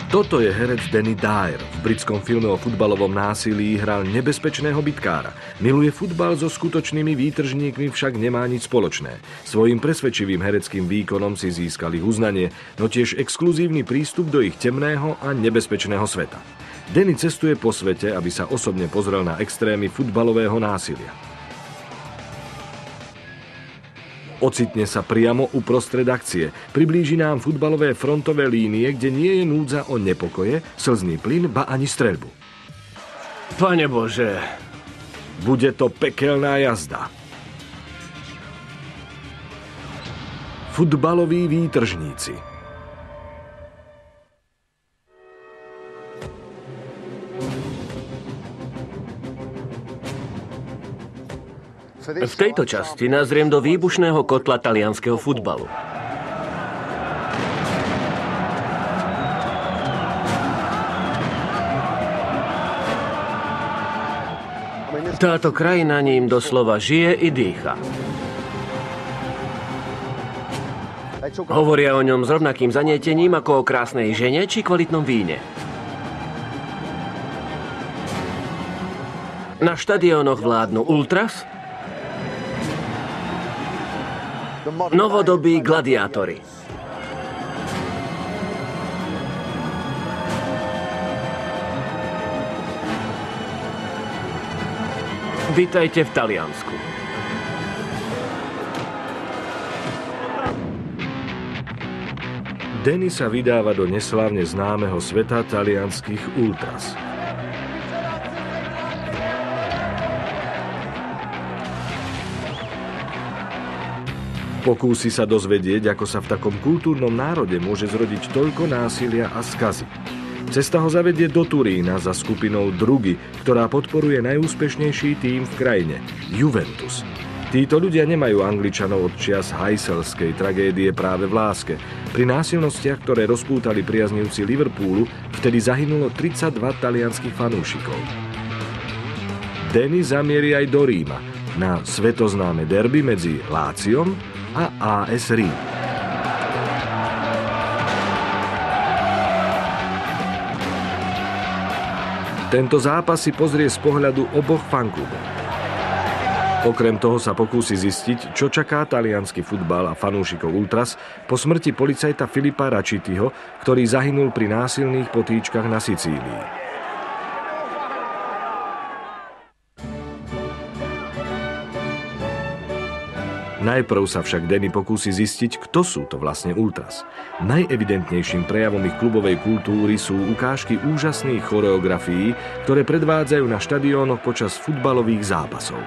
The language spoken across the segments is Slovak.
Toto je herec Danny Dyer. V britskom filme o futbalovom násilí hral nebezpečného bitkára. Miluje futbal, so skutočnými výtržníkmi však nemá nič spoločné. Svojím presvedčivým hereckým výkonom si získali uznanie, no tiež exkluzívny prístup do ich temného a nebezpečného sveta. Danny cestuje po svete, aby sa osobne pozrel na extrémy futbalového násilia. Ocitne sa priamo uprostred akcie. Priblíži nám futbalové frontové línie, kde nie je núdza o nepokoje, slzný plyn, ba ani streľbu. Pane Bože! Bude to pekelná jazda. Futbaloví výtržníci. V tejto časti nazriem do výbušného kotla talianskeho futbalu. Táto krajina ním doslova žije i dýcha. Hovoria o ňom s rovnakým zanietením ako o krásnej žene či kvalitnom víne. Na štadiónoch vládnu ultras, novodobí gladiátori. Vítajte v Taliansku. Danny sa vydáva do neslávne známeho sveta talianskych ultras. Pokúsi sa dozvedieť, ako sa v takom kultúrnom národe môže zrodiť toľko násilia a skazy. Cesta ho zavedie do Turína za skupinou Drugy, ktorá podporuje najúspešnejší tím v krajine, Juventus. Títo ľudia nemajú Angličanov od čias hajselskej tragédie práve v láske. Pri násilnostiach, ktoré rozpútali priaznivci Liverpoolu, vtedy zahynulo 32 talianskych fanúšikov. Danny zamierí aj do Ríma, na svetoznáme derby medzi Láciom a AS Rím. Tento zápas si pozrie z pohľadu oboch fanklubov. Okrem toho sa pokúsi zistiť, čo čaká taliansky futbal a fanúšikov ultras po smrti policajta Filipa Racitiho, ktorý zahynul pri násilných potýčkach na Sicílii. Najprv sa však Danny pokúsi zistiť, kto sú to vlastne ultras. Najevidentnejším prejavom ich klubovej kultúry sú ukážky úžasných choreografií, ktoré predvádzajú na štadiónoch počas futbalových zápasov.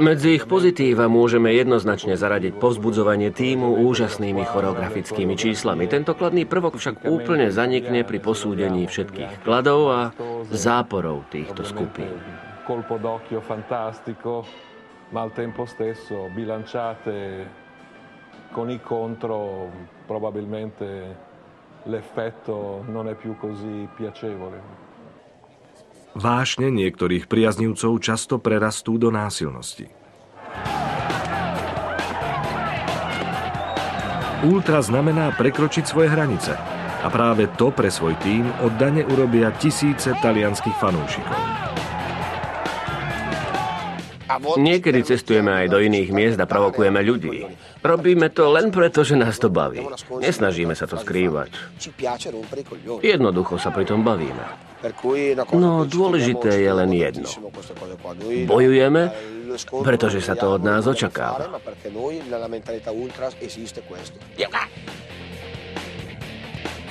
Medzi ich pozitíva môžeme jednoznačne zaradiť povzbudzovanie tímu úžasnými choreografickými číslami. Tento kladný prvok však úplne zanikne pri posúdení všetkých kladov a záporov týchto skupín. Colpo d'occhio fantastico, ma al tempo stesso bilanciate con i contro, probabilmente l'effetto non è più così piacevole. Vášne niektorých priaznivcov často prerastú do násilnosti. Ultra znamená prekročiť svoje hranice a práve to pre svoj tím oddane urobia tisíce talianskych fanúšikov. Niekedy cestujeme aj do iných miest a provokujeme ľudí. Robíme to len preto, že nás to baví. Nesnažíme sa to skrývať. Jednoducho sa pri tom bavíme. No dôležité je len jedno. Bojujeme, pretože sa to od nás očakáva.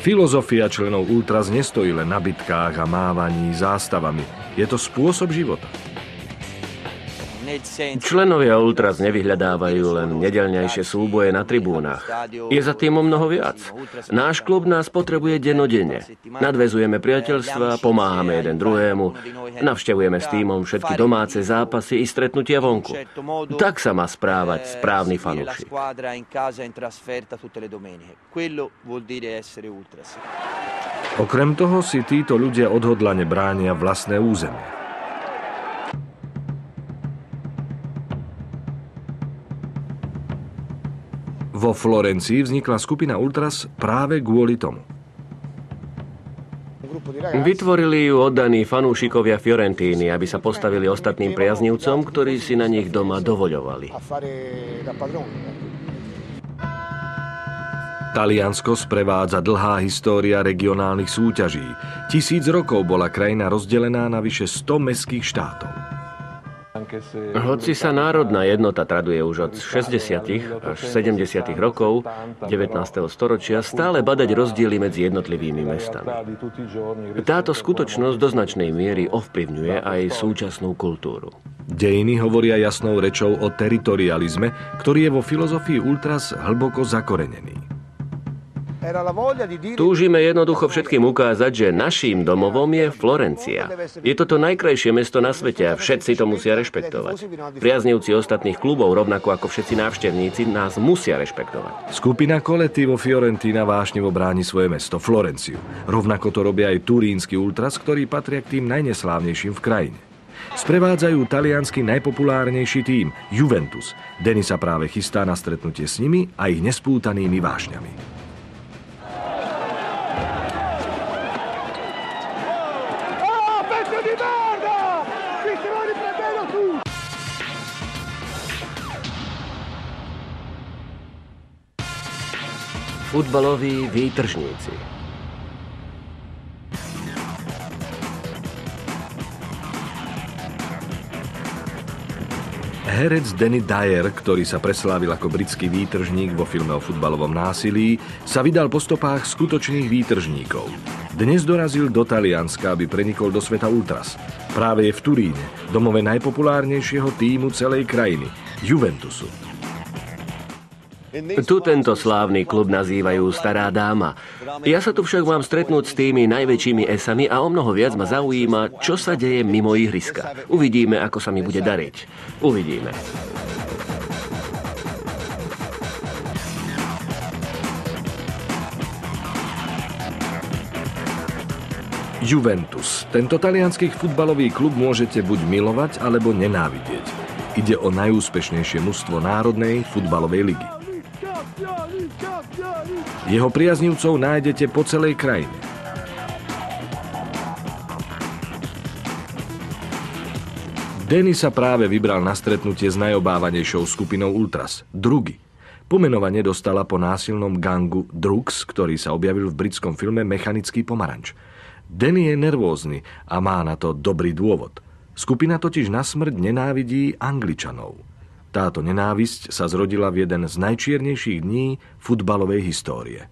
Filozofia členov ultras nestojí len na bitkách a mávaní zástavami. Je to spôsob života. Členovia ultras nevyhľadávajú len nedeľnejšie súboje na tribúnach. Je za tým o mnoho viac. Náš klub nás potrebuje dennodenne. Nadväzujeme priateľstva, pomáhame jeden druhému, navštevujeme s tímom všetky domáce zápasy i stretnutia vonku. Tak sa má správať správny fanúšik. Okrem toho si títo ľudia odhodlane bránia vlastné územie. Vo Florencii vznikla skupina ultras práve kvôli tomu. Vytvorili ju oddaní fanúšikovia Fiorentíny, aby sa postavili ostatným priaznivcom, ktorí si na nich doma dovoľovali. Taliansko sprevádza dlhá história regionálnych súťaží. 1000 rokov bola krajina rozdelená na vyše 100 mestských štátov. Hoci sa národná jednota traduje už od 60. až 70. rokov 19. storočia, stále badať rozdiely medzi jednotlivými mestami. Táto skutočnosť do značnej miery ovplyvňuje aj súčasnú kultúru. Dejiny hovoria jasnou rečou o teritorializme, ktorý je vo filozofii ultras hlboko zakorenený. Túžime jednoducho všetkým ukázať, že naším domovom je Florencia. Je to najkrajšie mesto na svete a všetci to musia rešpektovať. Priaznivci ostatných klubov, rovnako ako všetci návštevníci, nás musia rešpektovať. Skupina Coletti vo Fiorentína vášnivo bráni svoje mesto Florenciu. Rovnako to robia aj turínsky ultras, ktorí patria k tým najneslávnejším v krajine. Sprevádzajú taliansky najpopulárnejší tím, Juventus. Denny sa práve chystá na stretnutie s nimi a ich nespútanými vášňami. Futbaloví výtržníci. Herec Danny Dyer, ktorý sa preslávil ako britský výtržník vo filme o futbalovom násilí, sa vydal po stopách skutočných výtržníkov. Dnes dorazil do Talianska, aby prenikol do sveta ultras. Práve je v Turíne, domove najpopulárnejšieho tímu celej krajiny, Juventusu. Tu tento slávny klub nazývajú Stará dáma. Ja sa tu však mám stretnúť s tými najväčšími esami a o mnoho viac ma zaujíma, čo sa deje mimo ihriska. Uvidíme, ako sa mi bude dariť. Uvidíme. Juventus. Tento taliansky futbalový klub môžete buď milovať, alebo nenávidieť. Ide o najúspešnejšie mužstvo národnej futbalovej ligy. Jeho priaznivcov nájdete po celej krajine. Danny sa práve vybral na stretnutie s najobávanejšou skupinou ultras, Drugy. Pomenovanie dostala po násilnom gangu Drugs, ktorý sa objavil v britskom filme Mechanický pomaranč. Danny je nervózny a má na to dobrý dôvod. Skupina totiž na smrť nenávidí Angličanov. Táto nenávisť sa zrodila v jeden z najčiernejších dní futbalovej histórie.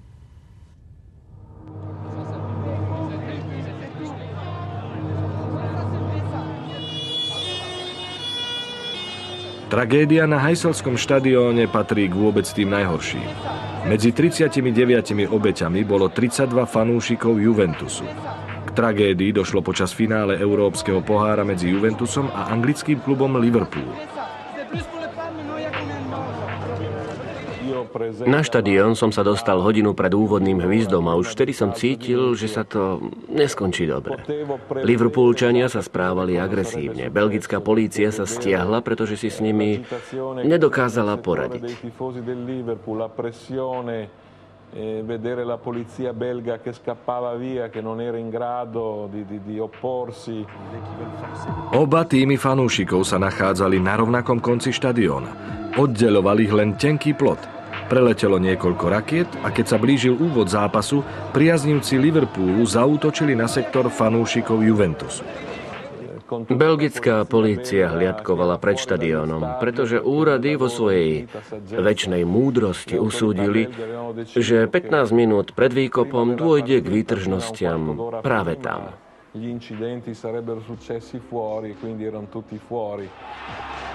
Tragédia na Heyselskom štadióne patrí k vôbec tým najhorším. Medzi 39 obeťami bolo 32 fanúšikov Juventusu. K tragédii došlo počas finále Európskeho pohára medzi Juventusom a anglickým klubom Liverpool. Na štadión som sa dostal hodinu pred úvodným hvizdom a už vtedy som cítil, že sa to neskončí dobre. Liverpoolčania sa správali agresívne. Belgická polícia sa stiahla, pretože si s nimi nedokázala poradiť. Vedere la polizia belga che scappava via, che non era in grado di opporsi. Oba týmy fanúšikov sa nachádzali na rovnakom konci štadióna. Oddeľoval ich len tenký plot. Preletelo niekoľko rakiet a keď sa blížil úvod zápasu, priaznivci Liverpoolu zaútočili na sektor fanúšikov Juventusu. Belgická polícia hliadkovala pred štadiónom, pretože úrady vo svojej večnej múdrosti usúdili, že 15 minút pred výkopom dôjde k výtržnostiam práve tam.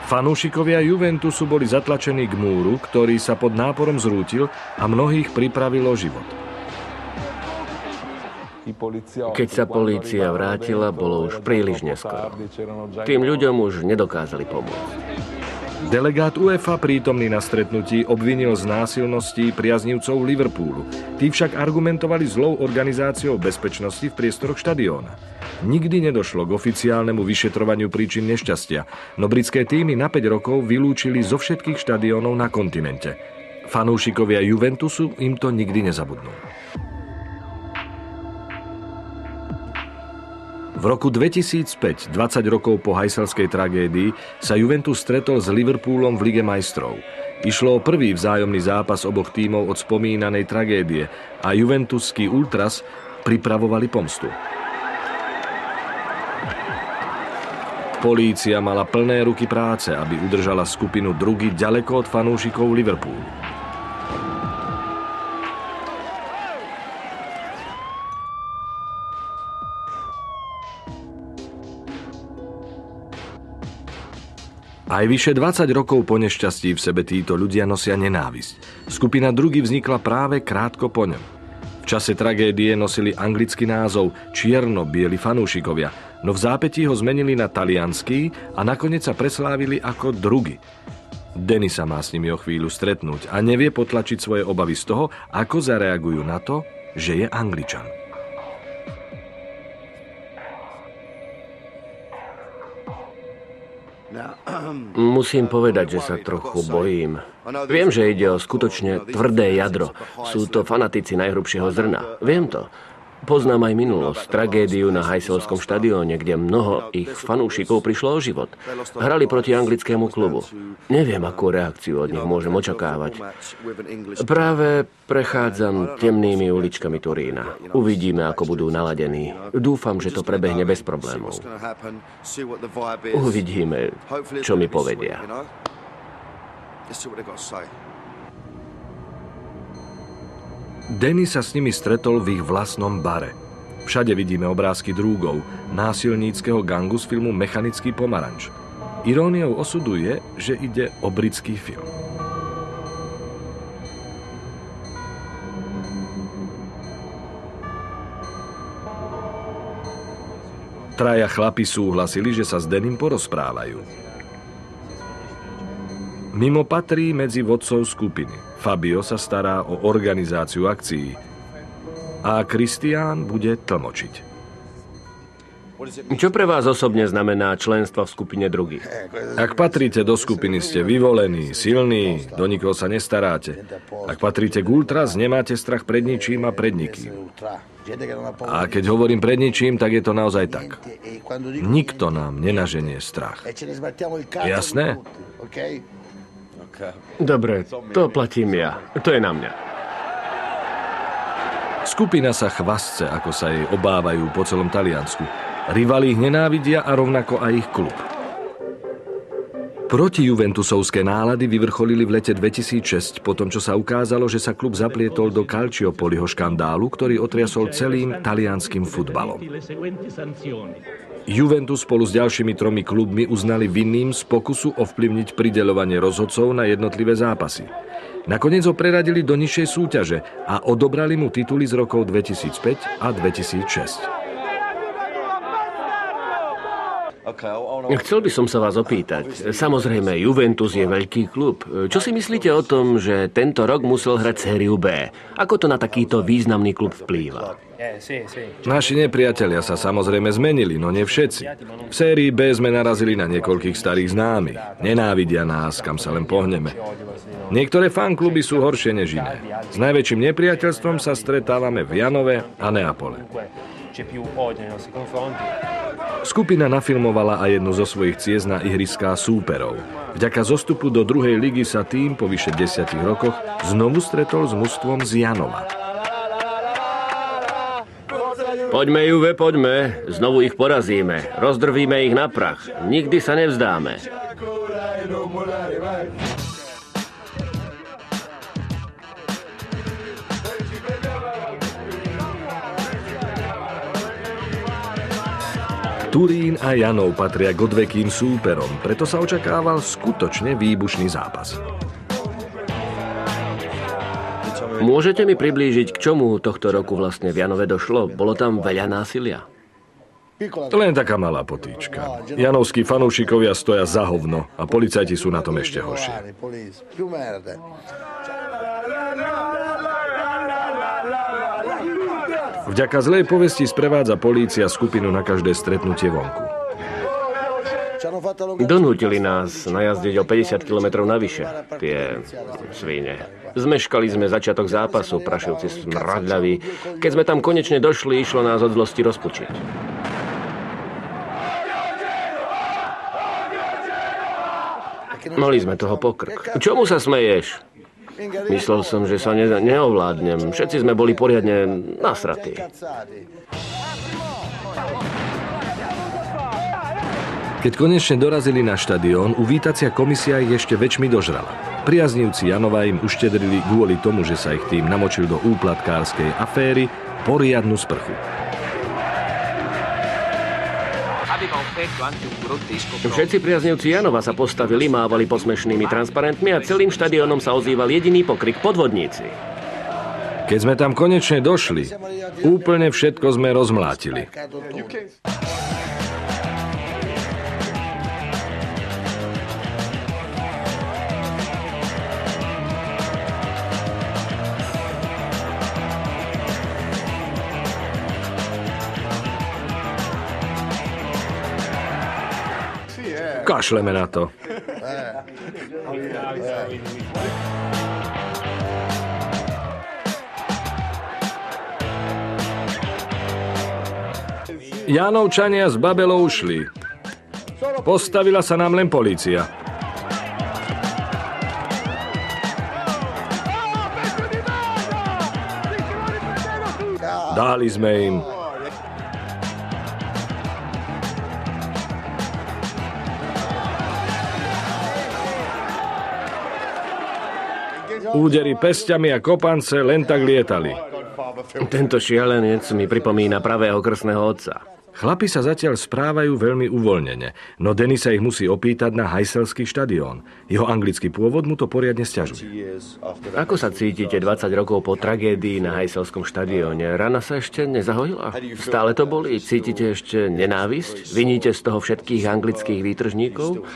Fanúšikovia Juventusu boli zatlačení k múru, ktorý sa pod náporom zrútil a mnohých pripravil o život. Keď sa polícia vrátila, bolo už príliš neskoro. Tým ľuďom už nedokázali pomôcť. Delegát UEFA prítomný na stretnutí obvinil z násilností priaznivcov Liverpoolu. Tí však argumentovali zlou organizáciou bezpečnosti v priestoroch štadióna. Nikdy nedošlo k oficiálnemu vyšetrovaniu príčin nešťastia, no britské týmy na 5 rokov vylúčili zo všetkých štadiónov na kontinente. Fanúšikovia Juventusu im to nikdy nezabudnú. V roku 2005, 20 rokov po hajselskej tragédii, sa Juventus stretol s Liverpoolom v Lige majstrov. Išlo o prvý vzájomný zápas oboch tímov od spomínanej tragédie a juventuskí ultras pripravovali pomstu. Polícia mala plné ruky práce, aby udržala skupinu Drugy ďaleko od fanúšikov Liverpoolu. Aj vyše 20 rokov po nešťastí v sebe títo ľudia nosia nenávisť. Skupina Drugy vznikla práve krátko po ňom. V čase tragédie nosili anglický názov Čierno-bieli fanúšikovia, no v zápätí ho zmenili na taliansky a nakoniec sa preslávili ako Drugy. Danny sa má s nimi o chvíľu stretnúť a nevie potlačiť svoje obavy z toho, ako zareagujú na to, že je Angličan. Musím povedať, že sa trochu bojím. Viem, že ide o skutočne tvrdé jadro. Sú to fanatici najhrubšieho zrna. Viem to. Poznám aj minulosť, tragédiu na Hajselskom štadióne, kde mnoho ich fanúšikov prišlo o život. Hrali proti anglickému klubu. Neviem, akú reakciu od nich môžem očakávať. Práve prechádzam temnými uličkami Turína. Uvidíme, ako budú naladení. Dúfam, že to prebehne bez problémov. Uvidíme, čo mi povedia. Danny sa s nimi stretol v ich vlastnom bare. Všade vidíme obrázky drúgov, násilníckeho gangu z filmu Mechanický pomaranč. Iróniou osudu je, že ide o britský film. Traja chlapi súhlasili, že sa s Dannym porozprávajú. Mimo patrí medzi vodcov skupiny. Fabio sa stará o organizáciu akcií a Christian bude tlmočiť. Čo pre vás osobne znamená členstvo v skupine Drugy? Ak patríte do skupiny, ste vyvolení, silní, do nikoho sa nestaráte. Ak patríte k ultras, nemáte strach pred ničím a pred nikým. A keď hovorím pred ničím, tak je to naozaj tak. Nikto nám nenaženie strach. Jasné? Dobre, to platím ja. To je na mňa. Skupina sa chvasce, ako sa jej obávajú po celom Taliansku. Rivali ich nenávidia a rovnako aj ich klub. Protijuventusovské nálady vyvrcholili v lete 2006, potom čo sa ukázalo, že sa klub zaplietol do Calciopoliho škandálu, ktorý otriasol celým talianskym futbalom. Juventus spolu s ďalšími 3 klubmi uznali vinným z pokusu ovplyvniť prideľovanie rozhodcov na jednotlivé zápasy. Nakoniec ho preradili do nižšej súťaže a odobrali mu tituly z rokov 2005 a 2006. Chcel by som sa vás opýtať. Samozrejme, Juventus je veľký klub. Čo si myslíte o tom, že tento rok musel hrať sériu B? Ako to na takýto významný klub vplýva? Naši nepriatelia sa samozrejme zmenili, no nie všetci. V sérii B sme narazili na niekoľkých starých známych. Nenávidia nás, kam sa len pohneme. Niektoré fankluby sú horšie než iné. S najväčším nepriateľstvom sa stretávame v Janove a Neapole. Skupina nafilmovala aj jednu zo svojich ciest na ihriská súperov. Vďaka zostupu do druhej ligy sa tým po vyše 10 rokoch znovu stretol s mužstvom z Janova. Poďme, Juve, poďme. Znovu ich porazíme. Rozdrvíme ich na prach. Nikdy sa nevzdáme. Turín a Janov patria k odvekým súperom, preto sa očakával skutočne výbušný zápas. Môžete mi priblížiť, k čomu tohto roku vlastne v Janove došlo? Bolo tam veľa násilia? Len taká malá potýčka. Janovskí fanúšikovia stoja za hovno a policajti sú na tom ešte horšie. Vďaka zlej povesti sprevádza polícia skupinu na každé stretnutie vonku. Donútili nás najazdiť o 50 km navyše, tie svíne. Zmeškali sme začiatok zápasu, prašivci smradľaví. Keď sme tam konečne došli, išlo nás od zlosti rozpučiť. Mali sme toho pokrk. Čomu sa smeješ? Myslel som, že sa neovládnem. Všetci sme boli poriadne nasratí. Keď konečne dorazili na štadión, uvítacia komisia ich ešte väčšmi dožrala. Priaznivci Janova im uštedrili kvôli tomu, že sa ich tým namočil do úplatkárskej aféry, poriadnu sprchu. Všetci priaznivci Janova sa postavili, mávali posmešnými transparentmi a celým štadiónom sa ozýval jediný pokrik: podvodníci. Keď sme tam konečne došli, úplne všetko sme rozmlátili. Kašleme na to. Jánovčania z Babelou ušli. Postavila sa nám len polícia. Dali sme im. Údery pesťami a kopance len tak lietali. Tento šialenec mi pripomína pravého krstného otca. Chlapi sa zatiaľ správajú veľmi uvoľnene, no Denny sa ich musí opýtať na Heiselský štadión. Jeho anglický pôvod mu to poriadne sťažuje. Ako sa cítite 20 rokov po tragédii na Heiselskom štadióne? Rana sa ešte nezahojila? Stále to bolí? Cítite ešte nenávisť? Viníte z toho všetkých anglických výtržníkov?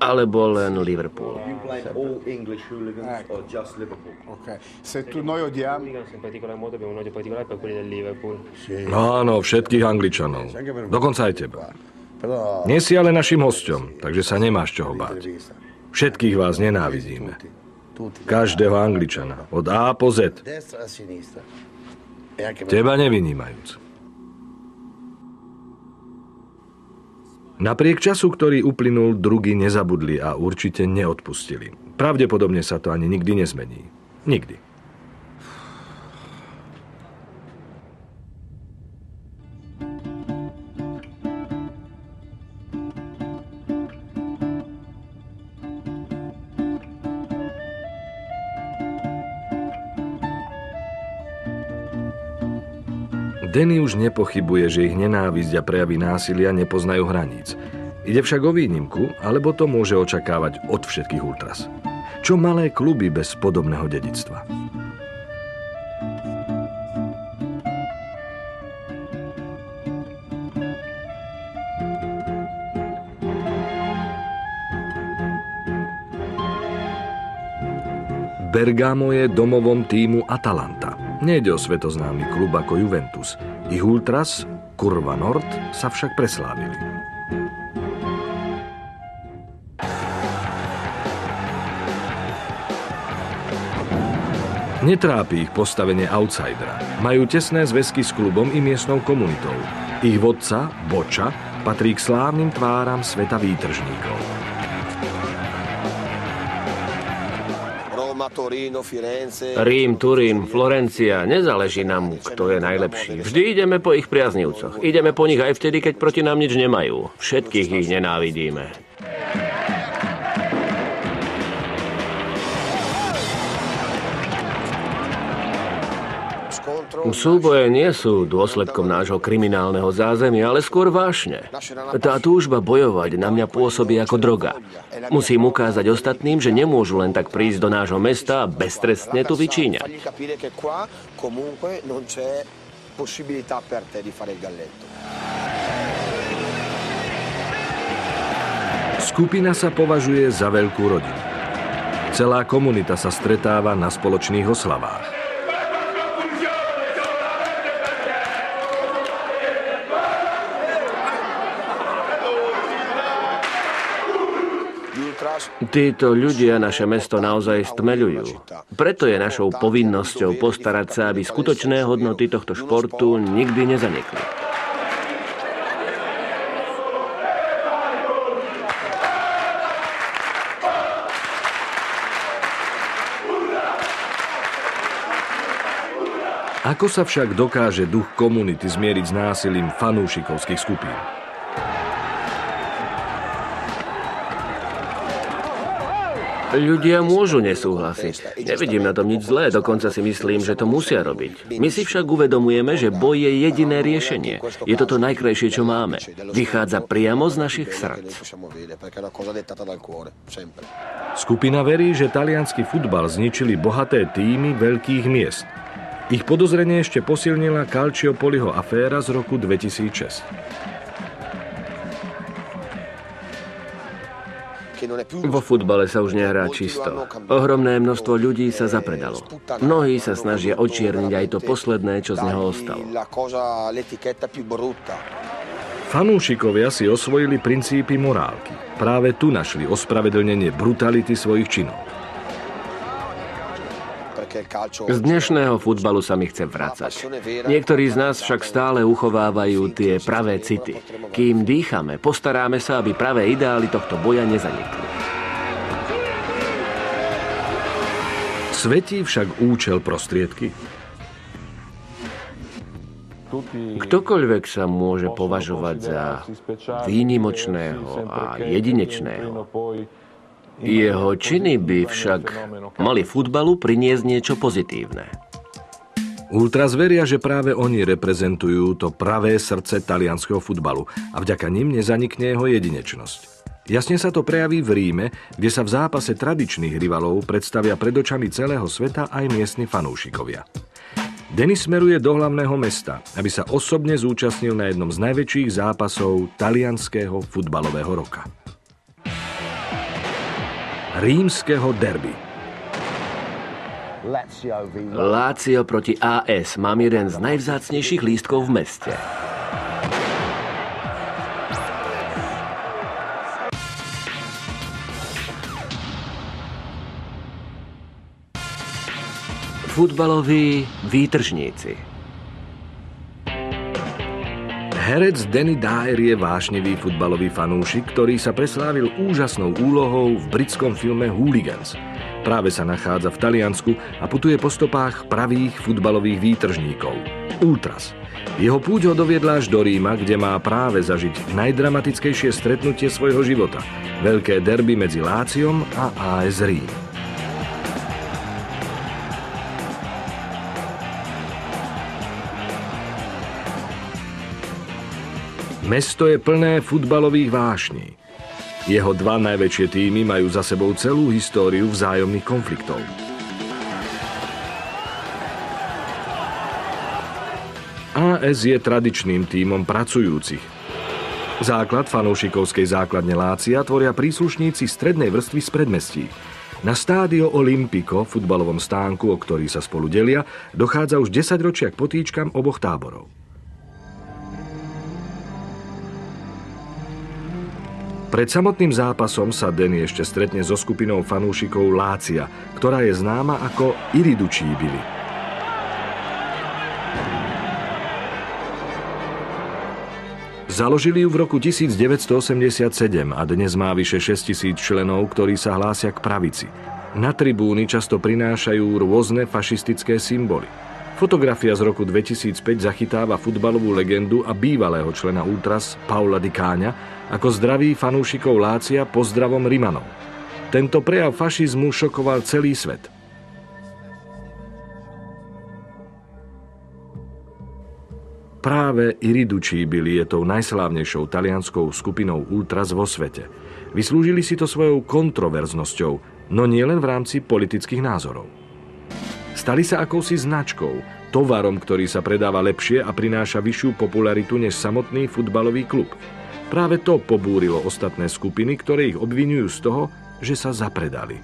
Alebo len Liverpool? Áno, všetkých Angličanov. Dokonca aj teba. Nie si ale našim hosťom, takže sa nemáš čoho báť. Všetkých vás nenávidíme. Každého Angličana, od A po Z. Teba nevynímajúc. Napriek času, ktorý uplynul, drugi nezabudli a určite neodpustili. Pravdepodobne sa to ani nikdy nezmení. Nikdy. Denny už nepochybuje, že ich nenávisť a prejavy násilia nepoznajú hraníc. Ide však o výnimku, alebo to môže očakávať od všetkých ultras. Čo malé kluby bez podobného dedičstva? Bergamo je domovom tímu Atalanta. Nejde o svetoznámy klub ako Juventus. Ich ultras, Curva Nord, sa však preslávili. Netrápi ich postavenie outsidera. Majú tesné zväzky s klubom i miestnou komunitou. Ich vodca, Boča, patrí k slávnym tváram sveta výtržníkov. Rím, Turín, Florencia, nezáleží nám, kto je najlepší. Vždy ideme po ich priaznivcoch. Ideme po nich aj vtedy, keď proti nám nič nemajú. Všetkých ich nenávidíme. Súboje nie sú dôsledkom nášho kriminálneho zázemia, ale skôr vášne. Tá túžba bojovať na mňa pôsobí ako droga. Musím ukázať ostatným, že nemôžu len tak prísť do nášho mesta a beztrestne tu vyčíňať. Skupina sa považuje za veľkú rodinu. Celá komunita sa stretáva na spoločných oslavách. Títo ľudia naše mesto naozaj stmeľujú. Preto je našou povinnosťou postarať sa, aby skutočné hodnoty tohto športu nikdy nezanikli. Ako sa však dokáže duch komunity zmieriť s násilím fanúšikovských skupín? Ľudia môžu nesúhlasiť. Nevidím na tom nič zlé, dokonca si myslím, že to musia robiť. My si však uvedomujeme, že boj je jediné riešenie. Je to to najkrajšie, čo máme. Vychádza priamo z našich srdc. Skupina verí, že taliansky futbal zničili bohaté tímy veľkých miest. Ich podozrenie ešte posilnila Calciopoliho aféra z roku 2006. Vo futbale sa už nehrá čisto. Ohromné množstvo ľudí sa zapredalo. Mnohí sa snažia očierniť aj to posledné, čo z neho ostalo. Fanúšikovia si osvojili princípy morálky. Práve tu našli ospravedlnenie brutality svojich činov. Z dnešného futbalu sa mi chce vracať. Niektorí z nás však stále uchovávajú tie pravé city. Kým dýchame, postaráme sa, aby pravé ideály tohto boja nezanikli. Svetí však účel prostriedky? Ktokoľvek sa môže považovať za výnimočného a jedinečného. Jeho činy by však mali futbalu priniesť niečo pozitívne. Ultras veria, že práve oni reprezentujú to pravé srdce talianskeho futbalu a vďaka nim nezanikne jeho jedinečnosť. Jasne sa to prejaví v Ríme, kde sa v zápase tradičných rivalov predstavia pred očami celého sveta aj miestni fanúšikovia. Denis smeruje do hlavného mesta, aby sa osobne zúčastnil na jednom z najväčších zápasov talianskeho futbalového roka. Rímskeho derby. Lazio proti AS. Mám jeden z najvzácnejších lístkov v meste. Futbaloví výtržníci. Herec Danny Dyer je vášnivý futbalový fanúšik, ktorý sa preslávil úžasnou úlohou v britskom filme Hooligans. Práve sa nachádza v Taliansku a putuje po stopách pravých futbalových výtržníkov. Ultras. Jeho púť ho doviedla až do Ríma, kde má práve zažiť najdramatickejšie stretnutie svojho života. Veľké derby medzi Láciom a AS Rím. Mesto je plné futbalových vášní. Jeho dva najväčšie tímy majú za sebou celú históriu vzájomných konfliktov. AS je tradičným tímom pracujúcich. Základ fanúšikovskej základne Lácia tvoria príslušníci strednej vrstvy z predmestí. Na Stadio Olimpico, futbalovom stánku, o ktorý sa spolu delia, dochádza už 10 ročia k potýčkam oboch táborov. Pred samotným zápasom sa Danny ešte stretne so skupinou fanúšikov Lácia, ktorá je známa ako Irriducibili. Založili ju v roku 1987 a dnes má vyše 6 000 členov, ktorí sa hlásia k pravici. Na tribúny často prinášajú rôzne fašistické symboly. Fotografia z roku 2005 zachytáva futbalovú legendu a bývalého člena Ultras Paula Di Cagna ako zdraví fanúšikov Lácia pozdravom Rimanov. Tento prejav fašizmu šokoval celý svet. Práve Irriducibili je tou najslávnejšou talianskou skupinou Ultras vo svete. Vyslúžili si to svojou kontroverznosťou, no nie len v rámci politických názorov. Stali sa akousi značkou, tovarom, ktorý sa predáva lepšie a prináša vyššiu popularitu než samotný futbalový klub. Práve to pobúrilo ostatné skupiny, ktoré ich obviňujú z toho, že sa zapredali.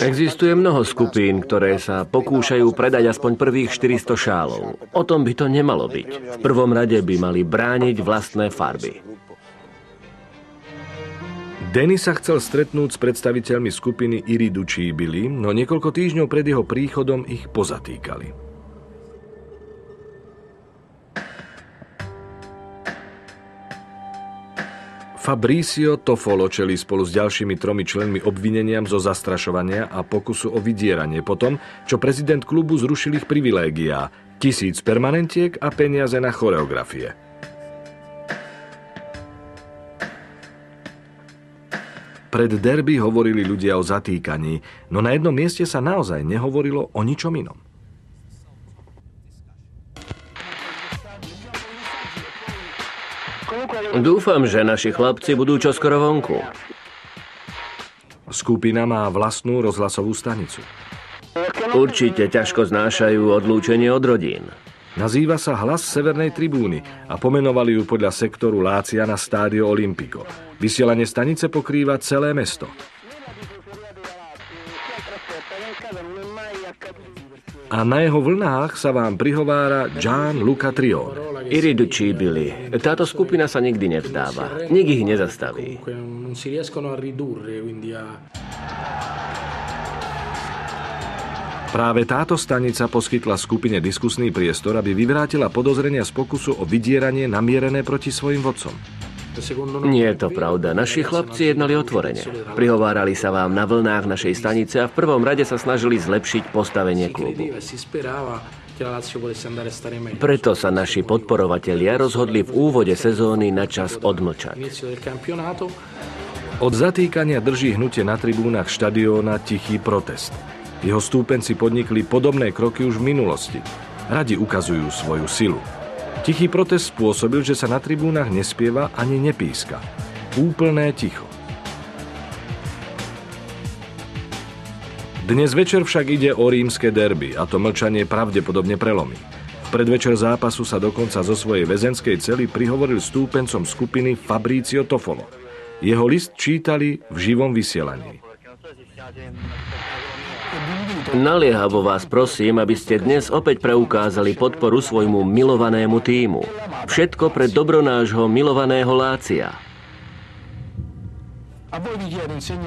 Existuje mnoho skupín, ktoré sa pokúšajú predať aspoň prvých 400 šálov. O tom by to nemalo byť. V prvom rade by mali brániť vlastné farby. Danny sa chcel stretnúť s predstaviteľmi skupiny Irriducibili, no niekoľko týždňov pred jeho príchodom ich pozatýkali. Fabrizio Toffolo čelí spolu s ďalšími 3 členmi obvineniam zo zastrašovania a pokusu o vydieranie potom, čo prezident klubu zrušil ich privilégiá, 1000 permanentiek a peniaze na choreografie. Pred derby hovorili ľudia o zatýkaní, no na jednom mieste sa naozaj nehovorilo o ničom inom. Dúfam, že naši chlapci budú čoskoro vonku. Skupina má vlastnú rozhlasovú stanicu. Určite ťažko znášajú odlúčenie od rodín. Nazýva sa Hlas Severnej tribúny a pomenovali ju podľa sektoru Lácia na Stadio Olimpico. Vysielanie stanice pokrýva celé mesto. A na jeho vlnách sa vám prihovára Gianluca Trione. Irriducibili. Táto skupina sa nikdy nevzdáva. Nik ich nezastaví. Práve táto stanica poskytla skupine diskusný priestor, aby vyvrátila podozrenia z pokusu o vydieranie namierené proti svojim vodcom. Nie je to pravda. Naši chlapci jednali otvorene. Prihovárali sa vám na vlnách našej stanice a v prvom rade sa snažili zlepšiť postavenie klubu. Preto sa naši podporovatelia rozhodli v úvode sezóny na čas odmlčať. Od zatýkania drží hnutie na tribúnach štadióna Tichý protest. Jeho stúpenci podnikli podobné kroky už v minulosti. Radi ukazujú svoju silu. Tichý protest spôsobil, že sa na tribúnach nespieva ani nepíska. Úplné ticho. Dnes večer však ide o rímske derby a to mlčanie pravdepodobne prelomí. V predvečer zápasu sa dokonca zo svojej väzenskej cely prihovoril stúpencom skupiny Fabrizio Toffolo. Jeho list čítali v živom vysielaní. Naliehavo vás prosím, aby ste dnes opäť preukázali podporu svojmu milovanému tímu. Všetko pre dobro nášho milovaného Lácia.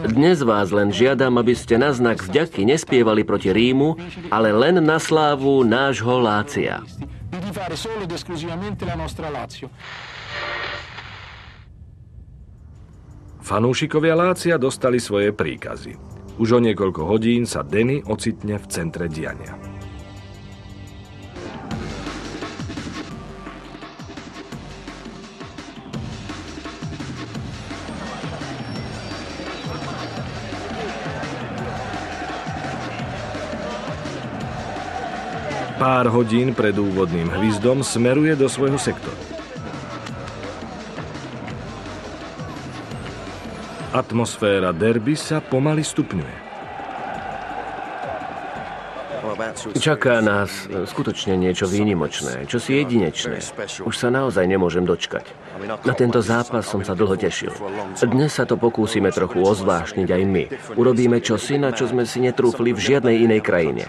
Dnes vás len žiadam, aby ste na znak vďaky nespievali proti Rímu, ale len na slávu nášho Lácia. Fanúšikovia Lácia dostali svoje príkazy. Už o niekoľko hodín sa Denny ocitne v centre diania. Pár hodín pred úvodným hvizdom smeruje do svojho sektoru. Atmosféra derby sa pomaly stupňuje. Čaká nás skutočne niečo výnimočné, čosi jedinečné. Už sa naozaj nemôžem dočkať. Na tento zápas som sa dlho tešil. Dnes sa to pokúsime trochu ozvášniť aj my. Urobíme čosi, na čo sme si netrúfli v žiadnej inej krajine.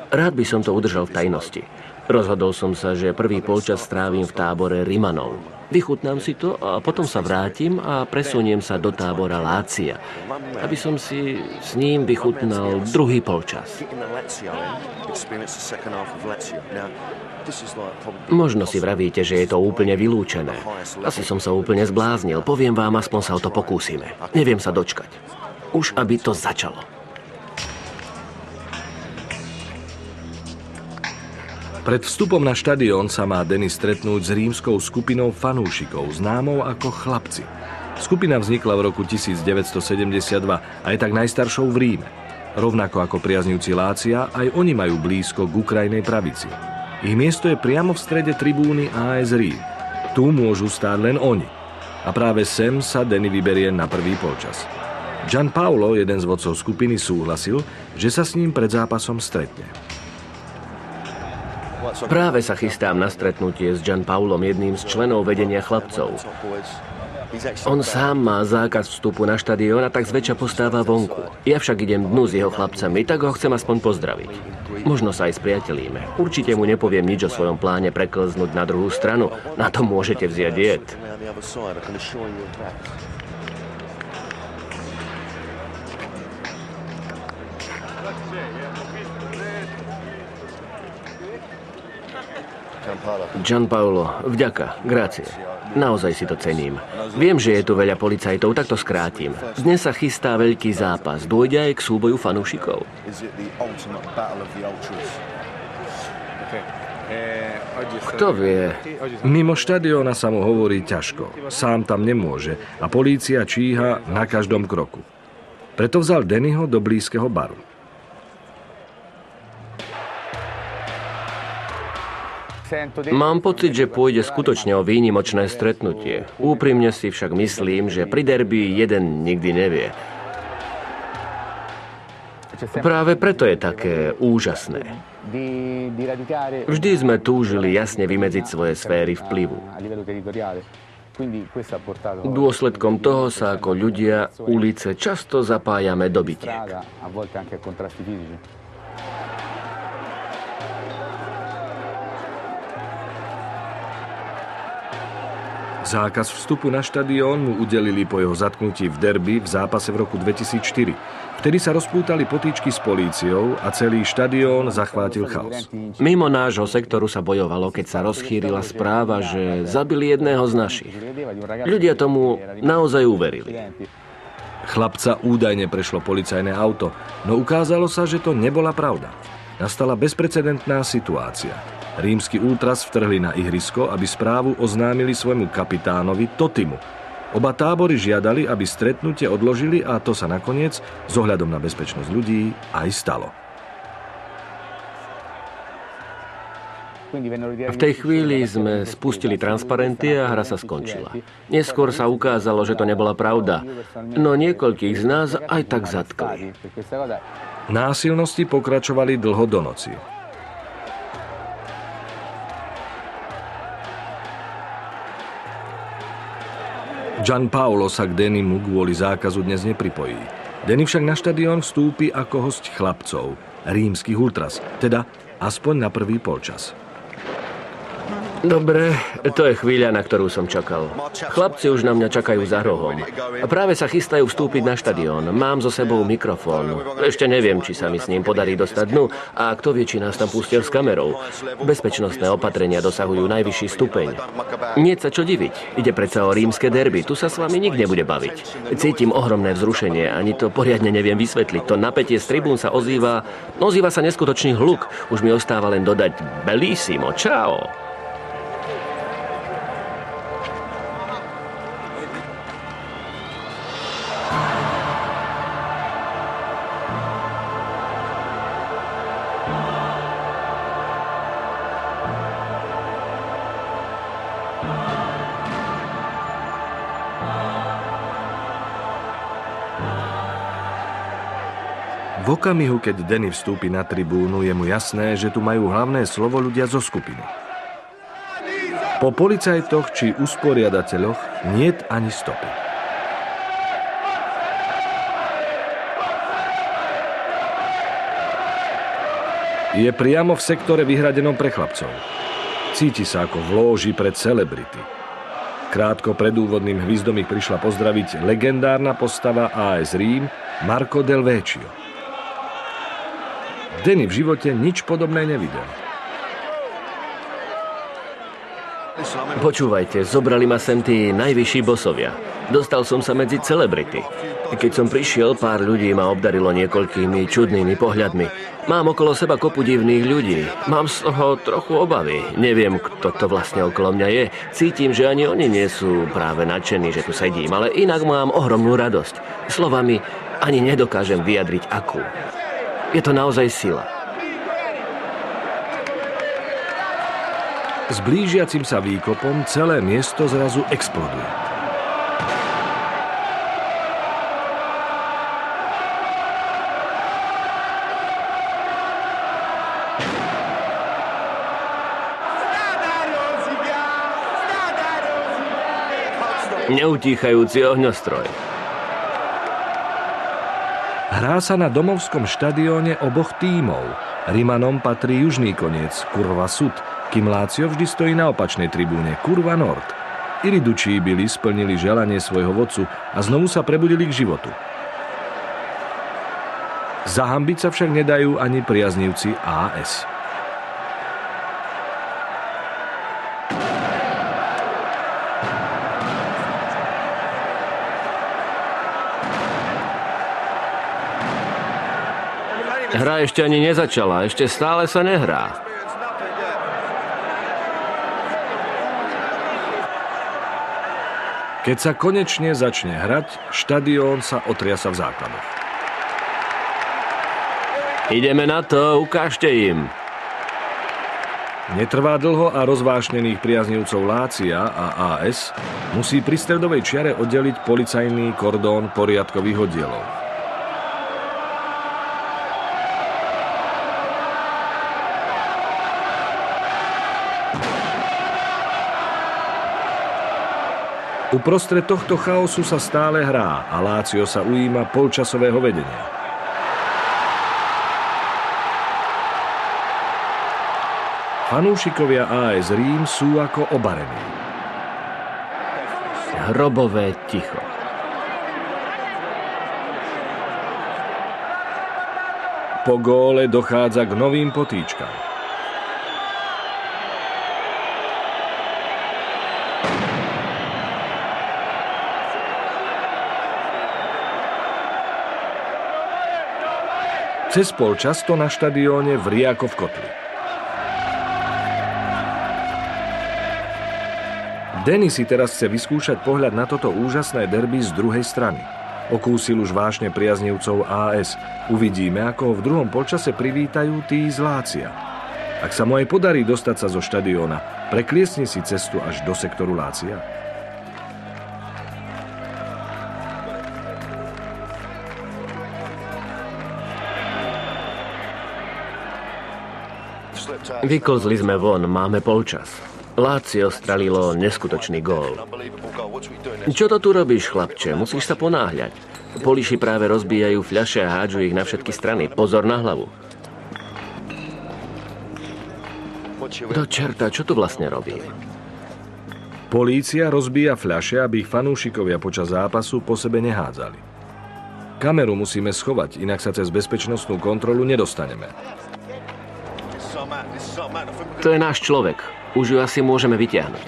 Rád by som to udržal v tajnosti. Rozhodol som sa, že prvý polčas strávim v tábore Rimanov. Vychutnám si to a potom sa vrátim a presuniem sa do tábora Lácia, aby som si s ním vychutnal druhý polčas. Možno si vravíte, že je to úplne vylúčené. Asi som sa úplne zbláznil. Poviem vám, aspoň sa o to pokúsime. Neviem sa dočkať. Už aby to začalo. Pred vstupom na štadión sa má Denny stretnúť s rímskou skupinou fanúšikov, známou ako Chlapci. Skupina vznikla v roku 1972 a je tak najstaršou v Ríme. Rovnako ako priaznivci Lácia, aj oni majú blízko k Ukrajnej pravici. Ich miesto je priamo v strede tribúny AS Rím. Tu môžu stáť len oni. A práve sem sa Denny vyberie na prvý polčas. Gianpaolo, jeden z vodcov skupiny, súhlasil, že sa s ním pred zápasom stretne. Práve sa chystám na stretnutie s Gianpaolom, jedným z členov vedenia Chlapcov. On sám má zákaz vstupu na štadión a tak zväčša postáva vonku. Ja však idem dnu s jeho chlapcami, tak ho chcem aspoň pozdraviť. Možno sa aj spriatelíme. Určite mu nepoviem nič o svojom pláne preklznúť na druhú stranu. Na to môžete vziať jed. Gianpaolo, vďaka, grazie. Naozaj si to cením. Viem, že je tu veľa policajtov, tak to skrátim. Dnes sa chystá veľký zápas. Dôjde aj k súboju fanúšikov. Kto vie? Mimo štadióna sa mu hovorí ťažko. Sám tam nemôže a polícia číha na každom kroku. Preto vzal Dannyho do blízkeho baru. Mám pocit, že pôjde skutočne o výnimočné stretnutie. Úprimne si však myslím, že pri derby jeden nikdy nevie. Práve preto je také úžasné. Vždy sme túžili jasne vymedziť svoje sféry vplyvu. Dôsledkom toho sa ako ľudia ulice často zapájame do bitiek. Zákaz vstupu na štadión mu udelili po jeho zatknutí v derby v zápase v roku 2004. Vtedy sa rozpútali potýčky s políciou a celý štadión zachvátil chaos. Mimo nášho sektoru sa bojovalo, keď sa rozchýrila správa, že zabili jedného z našich. Ľudia tomu naozaj uverili. Chlapca údajne prešlo policajné auto, no ukázalo sa, že to nebola pravda. Nastala bezprecedentná situácia. Rímski ultras vtrhli na ihrisko, aby správu oznámili svojmu kapitánovi Totimu. Oba tábory žiadali, aby stretnutie odložili a to sa nakoniec, s ohľadom na bezpečnosť ľudí, aj stalo. V tej chvíli sme spustili transparenty a hra sa skončila. Neskôr sa ukázalo, že to nebola pravda, no niekoľkých z nás aj tak zatkli. Násilnosti pokračovali dlho do noci. Gianpaolo sa k Dannymu kvôli zákazu dnes nepripojí. Danny však na štadión vstúpi ako hosť chlapcov, rímskych ultras, teda aspoň na prvý polčas. Dobre, to je chvíľa, na ktorú som čakal. Chlapci už na mňa čakajú za rohom. A práve sa chystajú vstúpiť na štadión. Mám so sebou mikrofón. Ešte neviem, či sa mi s ním podarí dostať dnu a kto vie, či nás tam pustia s kamerou. Bezpečnostné opatrenia dosahujú najvyšší stupeň. Nie sa čo diviť. Ide predsa o rímske derby. Tu sa s vami nik nebude baviť. Cítim ohromné vzrušenie. Ani to poriadne neviem vysvetliť. To napätie z tribún sa ozýva sa neskutočný hluk. Už mi ostáva len dodať bellissimo. Čau. V okamihu, keď Danny vstúpi na tribúnu, je mu jasné, že tu majú hlavné slovo ľudia zo skupiny. Po policajtoch či usporiadateľoch niet ani stopy. Je priamo v sektore vyhradenom pre chlapcov. Cíti sa ako v lóži pre celebrity. Krátko pred úvodným hvizdom ich prišla pozdraviť legendárna postava AS Rím Marco Del Vecchio. Danny v živote nič podobné nevidel. Počúvajte, zobrali ma sem tí najvyšší bosovia. Dostal som sa medzi celebrity. Keď som prišiel, pár ľudí ma obdarilo niekoľkými čudnými pohľadmi. Mám okolo seba kopu divných ľudí. Mám z toho trochu obavy. Neviem, kto to vlastne okolo mňa je. Cítim, že ani oni nie sú práve nadšení, že tu sedím, ale inak mám ohromnú radosť. Slovami ani nedokážem vyjadriť akú. Je to naozaj sila. S blížiacim sa výkopom celé miesto zrazu exploduje. Neutíchajúci ohňostroj. Hrá sa na domovskom štadióne oboch tímov. Rimanom patrí južný koniec, Curva Sud, kým Lazio vždy stojí na opačnej tribúne, Curva Nord. Iridučíbili splnili želanie svojho vodcu a znovu sa prebudili k životu. Zahambiť sa však nedajú ani priaznivci AS. Hra ešte ani nezačala, ešte stále sa nehrá. Keď sa konečne začne hrať, štadión sa otriasa v základoch. Ideme na to, ukážte im. Netrvá dlho a rozvášnených priaznivcov Lácia a AS musí pri stredovej čiare oddeliť policajný kordón poriadkových oddielov. Uprostred tohto chaosu sa stále hrá a Lácio sa ujíma polčasového vedenia. Fanúšikovia AS Rím sú ako obarení. Hrobové ticho. Po góle dochádza k novým potýčkam. Cez polčas to na štadióne vrie ako v kotli. Denny si teraz chce vyskúšať pohľad na toto úžasné derby z druhej strany. Okúsil už vášne priaznivcov AS. Uvidíme, ako ho v druhom polčase privítajú tí z Lácia. Ak sa mu aj podarí dostať sa zo štadióna, prekliesni si cestu až do sektoru Lácia. Vyklzli sme von, máme polčas. Lácio strelilo neskutočný gól. Čo to tu robíš, chlapče? Musíš sa ponáhľať. Poliši práve rozbíjajú fľaše a hádžu ich na všetky strany. Pozor na hlavu. Do čerta, čo tu vlastne robí? Polícia rozbíja fľaše, aby ich fanúšikovia počas zápasu po sebe nehádzali. Kameru musíme schovať, inak sa cez bezpečnostnú kontrolu nedostaneme. To je náš človek. Už ju asi môžeme vyťahnuť.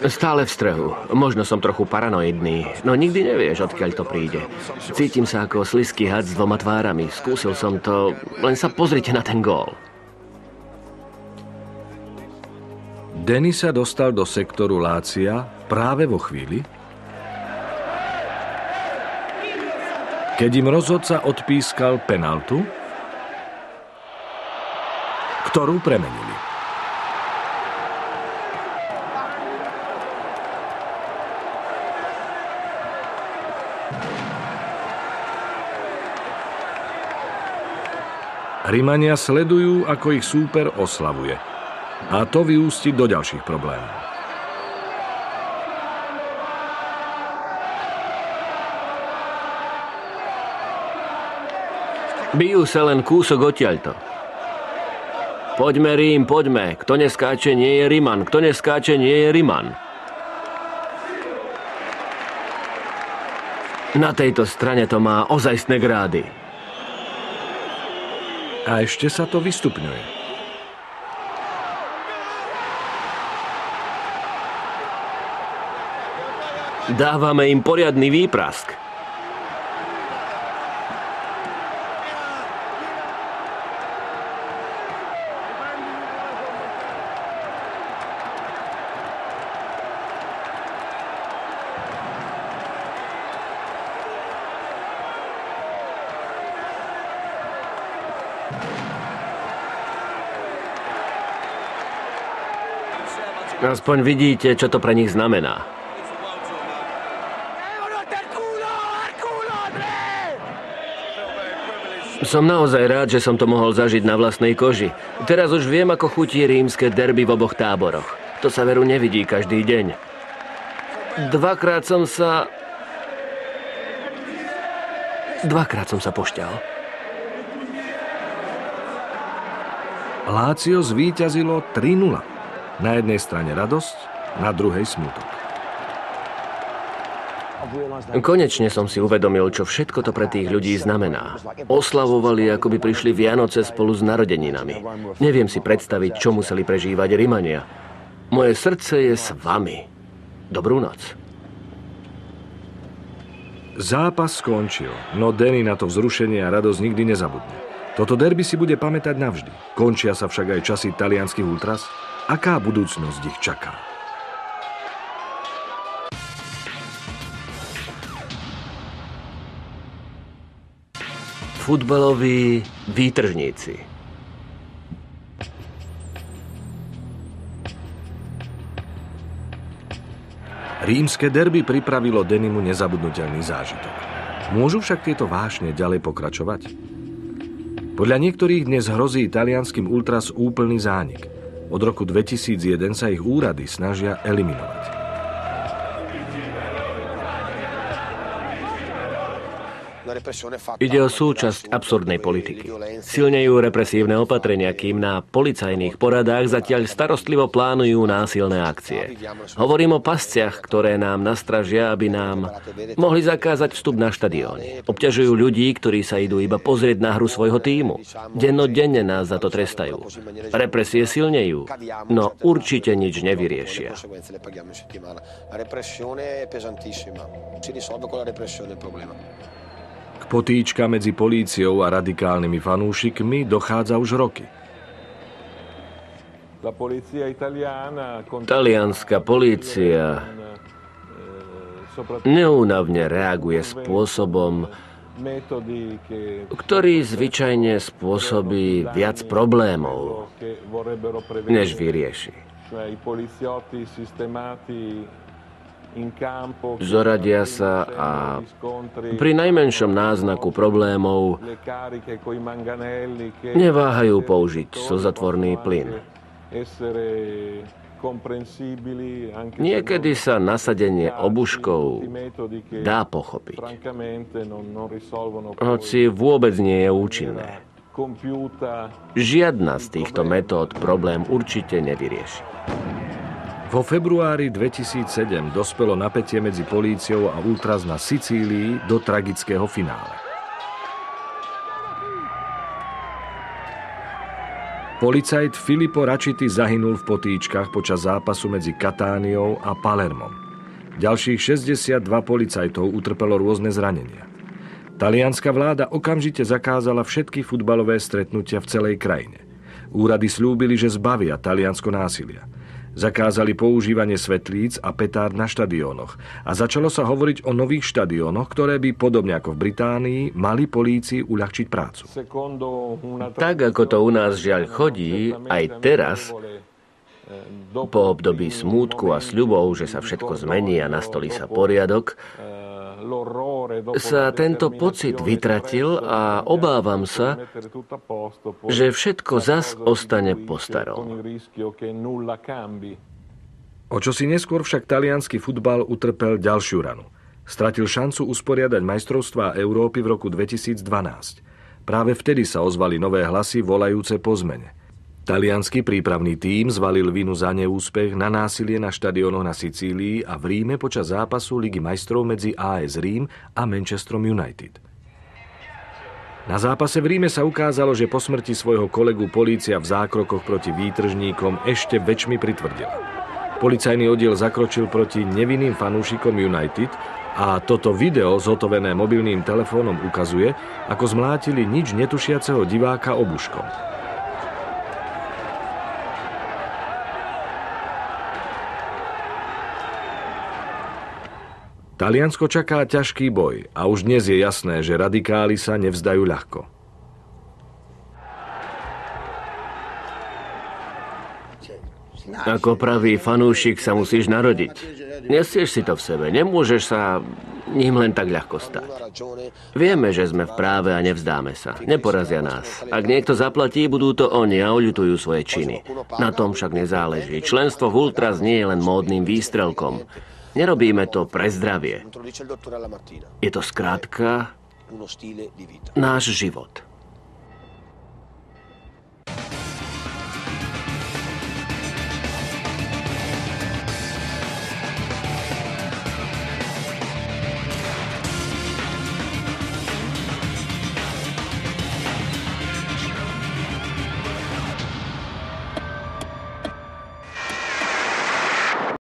Stále v strehu. Možno som trochu paranoidný, no nikdy nevieš, odkiaľ to príde. Cítim sa ako slizký had s dvoma tvárami. Skúsil som to, len sa pozrite na ten gól. Denny sa dostal do sektoru Lácia práve vo chvíli, keď im rozhodca odpískal penaltu, ktorú premenili. Rimania sledujú, ako ich súper oslavuje. A to vyústi do ďalších problémov. Bijú sa len kúsok odtiaľto. Poďme, Rím, poďme. Kto neskáče, nie je Riman. Kto neskáče, nie je Riman. Na tejto strane to má ozajstné grády. A ešte sa to vystupňuje. Dávame im poriadny výprask. Aspoň vidíte, čo to pre nich znamená. Som naozaj rád, že som to mohol zažiť na vlastnej koži. Teraz už viem, ako chutí rímske derby v oboch táboroch. To sa veru nevidí každý deň. Dvakrát som sa pošťal. Lácio zvíťazilo 3-0. Na jednej strane radosť, na druhej smútok. Konečne som si uvedomil, čo všetko to pre tých ľudí znamená. Oslavovali, ako by prišli Vianoce spolu s narodeninami. Neviem si predstaviť, čo museli prežívať Rimania. Moje srdce je s vami. Dobrú noc. Zápas skončil, no Danny na to vzrušenie a radosť nikdy nezabudne. Toto derby si bude pamätať navždy. Končia sa však aj časy talianskych ultras. Aká budúcnosť ich čaká? Futbaloví výtržníci. Rímske derby pripravilo Dannymu nezabudnuteľný zážitok. Môžu však tieto vášne ďalej pokračovať? Podľa niektorých dnes hrozí talianskym ultras úplný zánik. Od roku 2001 sa ich úrady snažia eliminovať. Ide o súčasť absurdnej politiky. Silnejú represívne opatrenia, kým na policajných poradách zatiaľ starostlivo plánujú násilné akcie. Hovorím o pasciach, ktoré nám nastražia, aby nám mohli zakázať vstup na štadióne. Obťažujú ľudí, ktorí sa idú iba pozrieť na hru svojho tímu. Dennodenne nás za to trestajú. Represie silnejú, no určite nič nevyriešia. K potýčkam medzi políciou a radikálnymi fanúšikmi dochádza už roky. Talianská polícia neúnavne reaguje spôsobom, ktorý zvyčajne spôsobí viac problémov, než vyrieši. Zoradia sa a pri najmenšom náznaku problémov neváhajú použiť slzotvorný plyn. Niekedy sa nasadenie obuškov dá pochopiť, hoci vôbec nie je účinné. Žiadna z týchto metód problém určite nevyrieši. Vo februári 2007 dospelo napätie medzi políciou a ultras na Sicílii do tragického finále. Policajt Filippo Raciti zahynul v potýčkach počas zápasu medzi Katániou a Palermom. Ďalších 62 policajtov utrpelo rôzne zranenia. Talianska vláda okamžite zakázala všetky futbalové stretnutia v celej krajine. Úrady sľúbili, že zbavia Taliansko násilia. Zakázali používanie svetlíc a petárd na štadiónoch a začalo sa hovoriť o nových štadiónoch, ktoré by, podobne ako v Británii, mali polícii uľahčiť prácu. Tak ako to u nás žiaľ chodí, aj teraz, po období smútku a sľubov, že sa všetko zmení a nastolí sa poriadok, sa tento pocit vytratil a obávam sa, že všetko zas ostane po starom. O čosi neskôr však taliansky futbal utrpel ďalšiu ranu. Stratil šancu usporiadať majstrovstvá Európy v roku 2012. Práve vtedy sa ozvali nové hlasy volajúce po zmene. Taliansky prípravný tím zvalil vinu za neúspech na násilie na štadiónoch na Sicílii a v Ríme počas zápasu Ligy majstrov medzi AS Rím a Manchesterom United. Na zápase v Ríme sa ukázalo, že po smrti svojho kolegu polícia v zákrokoch proti výtržníkom ešte väčšmi pritvrdila. Policajný oddiel zakročil proti nevinným fanúšikom United a toto video zhotovené mobilným telefónom ukazuje, ako zmlátili nič netušiaceho diváka obuškom. Taliansko čaká ťažký boj a už dnes je jasné, že radikáli sa nevzdajú ľahko. Ako pravý fanúšik sa musíš narodiť. Nesieš si to v sebe, nemôžeš sa ním len tak ľahko stať. Vieme, že sme v práve a nevzdáme sa. Neporazia nás. Ak niekto zaplatí, budú to oni a oľutujú svoje činy. Na tom však nezáleží. Členstvo v Ultras nie je len módnym výstrelkom. Nerobíme to pre zdravie. Je to skrátka náš život.